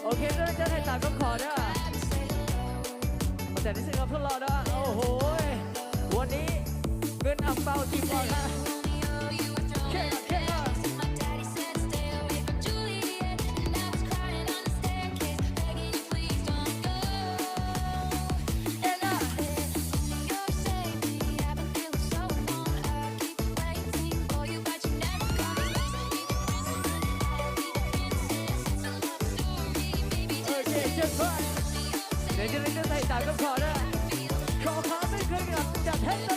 โอเคเรื่องจะให้ตามก็ขอเด้อแต่ที่สิ่งกับพวกเราเด้อโอ้โหวันนี้เงินอังเปาทีมบอลนะเช็คเช็คเดี๋ยวจะเล่นใส่ตาก็พอนะขอความไม่เคยกับจัดให้